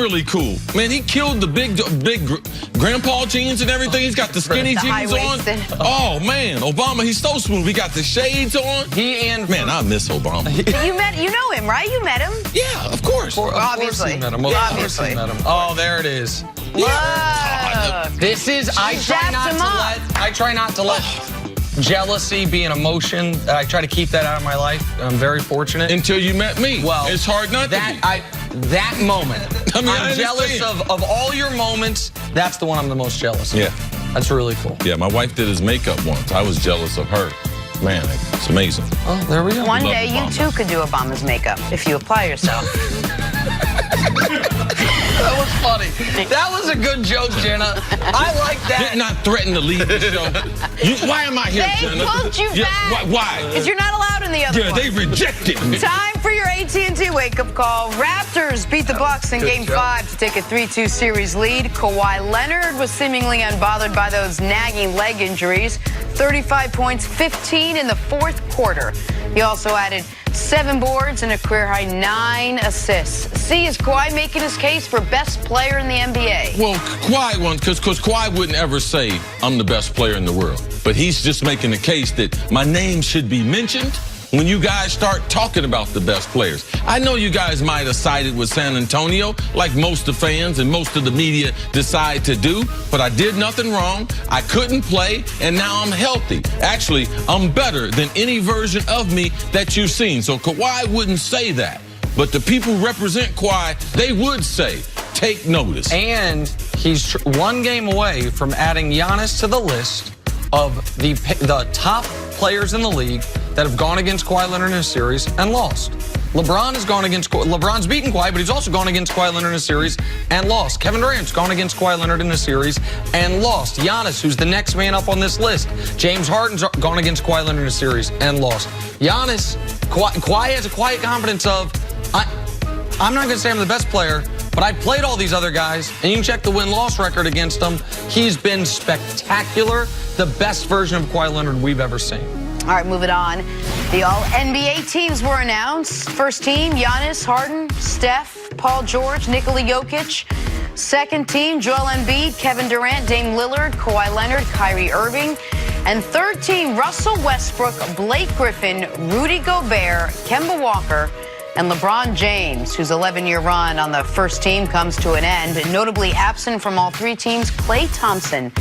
really cool. Man, he killed the big grandpa jeans and everything. He's got the skinny jeans on. Oh, man. Obama, he's so smooth. He got the shades on. Man, I miss Obama. You know him, right? You met him? Yeah, of course. Obviously. Of course he met him. Obviously. Of course he met him. Oh, there it is. Look. This is, I try not to let jealousy be an emotion. I try to keep that out of my life. I'm very fortunate. Until you met me. Well, it's hard not to be. That moment. I'm jealous of all your moments. That's the one I'm the most jealous of. Yeah. That's really cool. Yeah, my wife did his makeup once. I was jealous of her. Man, it's amazing. Oh, there we go. One day you too could do Obama's makeup if you apply yourself. That was funny. That was a good joke, Jenna. I like that. Did not threaten to leave the show. Why am I here, Jenna? They pulled you back. Why? Because you're not allowed in the other one. They rejected me. Time for your AT&T wake-up call. Raptors beat the Bucks in Game 5 to take a 3-2 series lead. Kawhi Leonard was seemingly unbothered by those nagging leg injuries. 35 points, 15 in the fourth quarter. He also added 7 boards and a career-high 9 assists. C, is Kawhi making his case for best player in the NBA? Well, Kawhi won because Kawhi wouldn't ever say, I'm the best player in the world. But he's just making the case that my name should be mentioned when you guys start talking about the best players. I know you guys might have sided with San Antonio, like most of the fans and most of the media decide to do, but I did nothing wrong. I couldn't play, and now I'm healthy. Actually, I'm better than any version of me that you've seen. So Kawhi wouldn't say that. But the people who represent Kawhi, they would say, take notice. And he's one game away from adding Giannis to the list of the top players in the league that have gone against Kawhi Leonard in a series and lost. LeBron's beaten Kawhi, but he's also gone against Kawhi Leonard in a series and lost. Kevin Durant's gone against Kawhi Leonard in a series and lost. Giannis, who's the next man up on this list. James Harden's gone against Kawhi Leonard in a series and lost. Kawhi has a quiet confidence of, I'm not going to say I'm the best player, but I played all these other guys, and you can check the win-loss record against them. He's been spectacular, the best version of Kawhi Leonard we've ever seen. All right, moving on. The All-NBA teams were announced. First team, Giannis, Harden, Steph, Paul George, Nikola Jokic. Second team, Joel Embiid, Kevin Durant, Dame Lillard, Kawhi Leonard, Kyrie Irving. And third team, Russell Westbrook, Blake Griffin, Rudy Gobert, Kemba Walker, and LeBron James, whose 11-year run on the first team comes to an end. Notably absent from all three teams, Klay Thompson.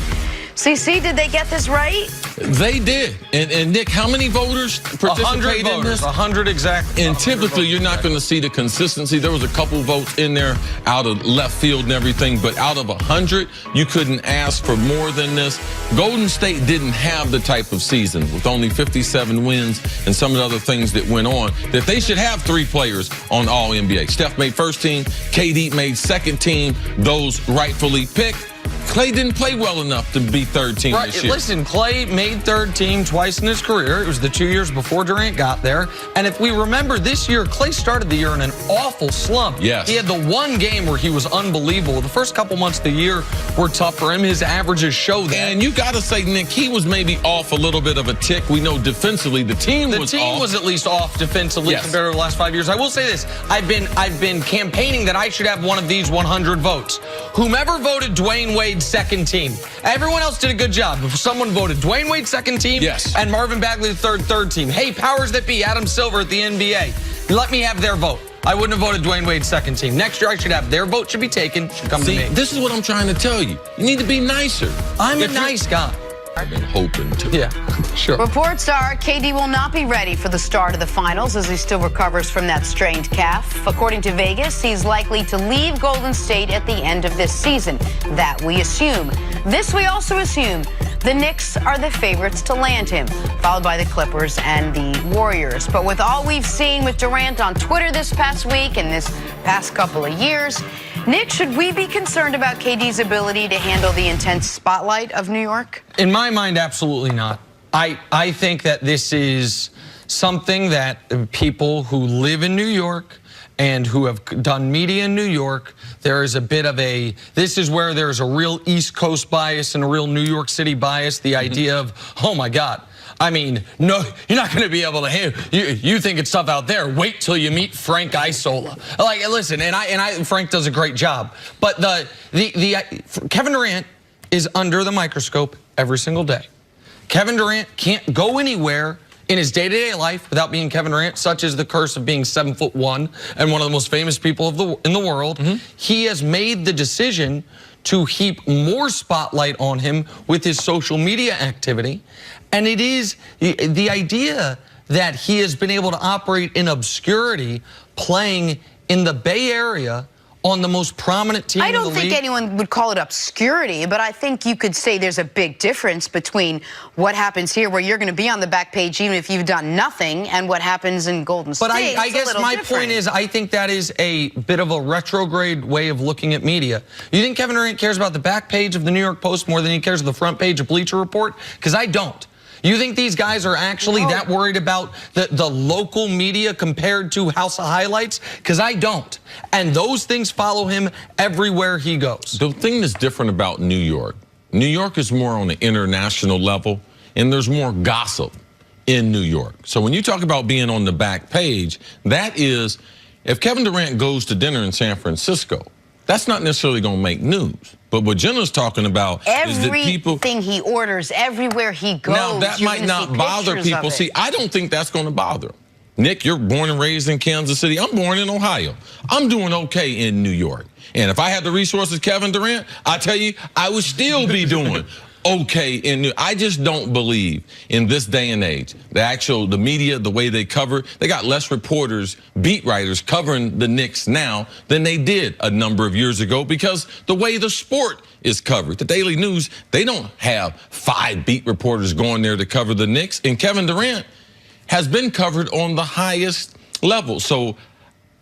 CC, did they get this right? They did. And Nick, how many voters participated in this? 100 exactly. And typically, you're not going to see the consistency. There was a couple votes in there out of left field and everything, but out of 100, you couldn't ask for more than this. Golden State didn't have the type of season with only 57 wins and some of the other things that went on that they should have 3 players on All-NBA. Steph made first team, KD made second team, those rightfully picked. Klay didn't play well enough to be third team this year. Listen, Klay made third team twice in his career. It was the 2 years before Durant got there. And if we remember this year, Klay started the year in an awful slump. Yes. He had the one game where he was unbelievable. The first couple months of the year were tough for him. His averages show that. And you got to say, Nick, he was maybe off a little bit of a tick. We know defensively the team was off. The team was at least off defensively compared to the last 5 years. I will say this. I've been campaigning that I should have one of these 100 votes. Whomever voted Dwayne Wade second team. Everyone else did a good job. If someone voted Dwayne Wade second team and Marvin Bagley third team. Hey, powers that be, Adam Silver at the NBA. Let me have their vote. I wouldn't have voted Dwayne Wade second team. Next year I should have their vote should be taken. Should come to me. This is what I'm trying to tell you. You need to be nicer. I'm a nice guy. I've been hoping to. Yeah, sure. Reports are KD will not be ready for the start of the finals as he still recovers from that strained calf. According to Vegas, he's likely to leave Golden State at the end of this season. That we assume. This we also assume. The Knicks are the favorites to land him, followed by the Clippers and the Warriors. But with all we've seen with Durant on Twitter this past week and this past couple of years, Nick, should we be concerned about KD's ability to handle the intense spotlight of New York? In my mind, absolutely not. I think that this is something that people who live in New York and who have done media in New York, there is a bit of this is where there's a real East Coast bias and a real New York City bias, the idea of, oh my God, I mean, no, you're not going to be able to handle. You think it's tough out there. Wait till you meet Frank Isola. Like, listen, Frank does a great job. But Kevin Durant is under the microscope every single day. Kevin Durant can't go anywhere in his day-to-day life without being Kevin Durant, such as the curse of being 7'1" and one of the most famous people in the world. He has made the decision to heap more spotlight on him with his social media activity. And it is the idea that he has been able to operate in obscurity, playing in the Bay Area on the most prominent team in the league. I don't think anyone would call it obscurity, but I think you could say there's a big difference between what happens here, where you're going to be on the back page even if you've done nothing, and what happens in Golden State. But I guess my point is, I think that is a bit of a retrograde way of looking at media. You think Kevin Durant cares about the back page of the New York Post more than he cares about the front page of Bleacher Report? Because I don't. You think these guys are actually that worried about the local media compared to House of Highlights? Because I don't. And those things follow him everywhere he goes. The thing that's different about New York is more on the international level, and there's more gossip in New York. So when you talk about being on the back page, that is, if Kevin Durant goes to dinner in San Francisco, that's not necessarily going to make news. But what Jenna's talking about is that people... Everything he orders, everywhere he goes, now, that might not bother people. See, I don't think that's going to bother them. Nick, you're born and raised in Kansas City. I'm born in Ohio. I'm doing okay in New York. And if I had the resources Kevin Durant, I tell you, I would still be doing okay in New York. I just don't believe in this day and age, the media, the way they cover, they got less reporters, beat writers covering the Knicks now than they did a number of years ago, because the way the sport is covered. The Daily News, they don't have 5 beat reporters going there to cover the Knicks. And Kevin Durant has been covered on the highest level. So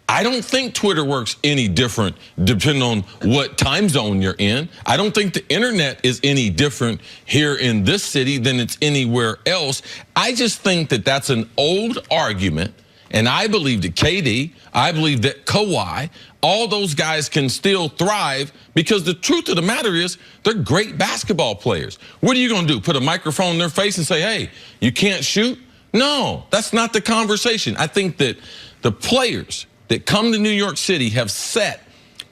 I don't think Twitter works any different depending on what time zone you're in. I don't think the internet is any different here in this city than it's anywhere else. I just think that that's an old argument. And I believe that KD, I believe that Kawhi, all those guys can still thrive, because the truth of the matter is they're great basketball players. What are you going to do? Put a microphone in their face and say, hey, you can't shoot? No, that's not the conversation. I think that the players that come to New York City have set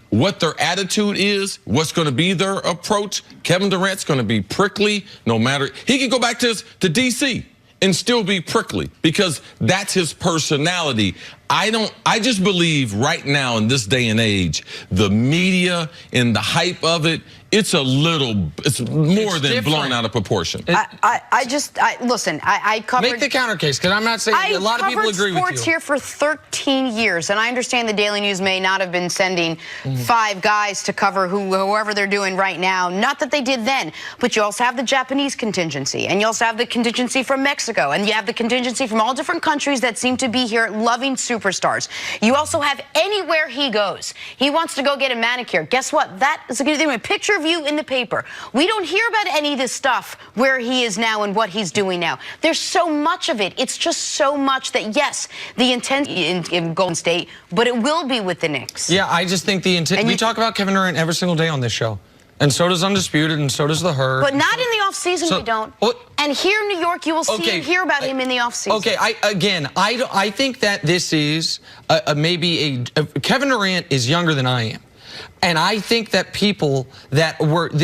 what their attitude is, what's going to be their approach. Kevin Durant's going to be prickly no matter. He can go back to D.C. and still be prickly, because that's his personality. I just believe right now in this day and age, the media and the hype of it, it's more than blown out of proportion. Listen, I covered... Make the counter case, because I'm not saying a lot of people agree with you. I covered sports here for 13 years, and I understand the Daily News may not have been sending 5 guys to cover whoever they're doing right now. Not that they did then, but you also have the Japanese contingency, and you also have the contingency from Mexico, and you have the contingency from all different countries that seem to be here loving superstars. You also have anywhere he goes. He wants to go get a manicure. Guess what? That is a picture of you in the paper. We don't hear about any of this stuff where he is now and what he's doing now. There's so much of it. It's just so much that, yes, the intent in Golden State, but it will be with the Knicks. Yeah, I just think the intent. We talk about Kevin Durant every single day on this show. And so does Undisputed, and so does The Herd. But not in the offseason, we don't. And here in New York, you will see and hear about him in the offseason. Okay, I think that this is maybe Kevin Durant is younger than I am. And I think that people that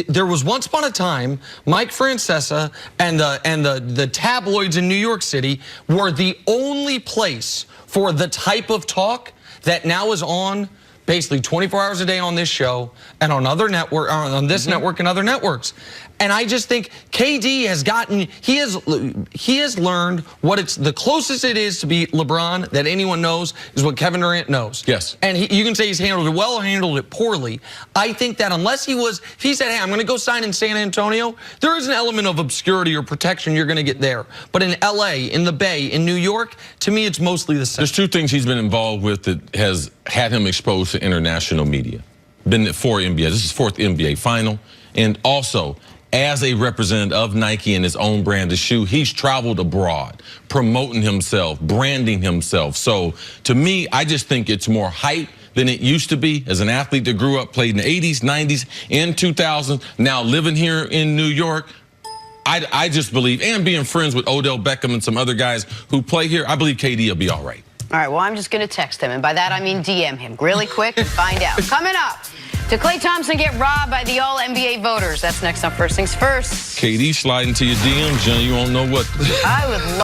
there was once upon a time, Mike Francesa and the tabloids in New York City were the only place for the type of talk that now is on basically 24 hours a day on this show and on other network, on this network and other networks. And I just think KD has gotten, he has learned what it's, the closest it is to be LeBron that anyone knows is what Kevin Durant knows. Yes. And you can say he's handled it well or handled it poorly. I think that unless if he said, hey, I'm going to go sign in San Antonio, there is an element of obscurity or protection you're going to get there. But in LA, in the Bay, in New York, to me, it's mostly the same. There's 2 things he's been involved with that has had him exposed to international media. Been at 4 NBA. This is 4th NBA final. And also, as a representative of Nike and his own brand of shoe, he's traveled abroad, promoting himself, branding himself. So to me, I just think it's more hype than it used to be. As an athlete that grew up, played in the 80s, 90s, and 2000s, now living here in New York, I just believe, and being friends with Odell Beckham and some other guys who play here, I believe KD will be all right. All right, well, I'm just going to text him, and by that I mean DM him really quick and find out. Coming up, did Klay Thompson get robbed by the All-NBA voters? That's next on First Things First. KD sliding to your DMs, Jen, you won't know what. I would love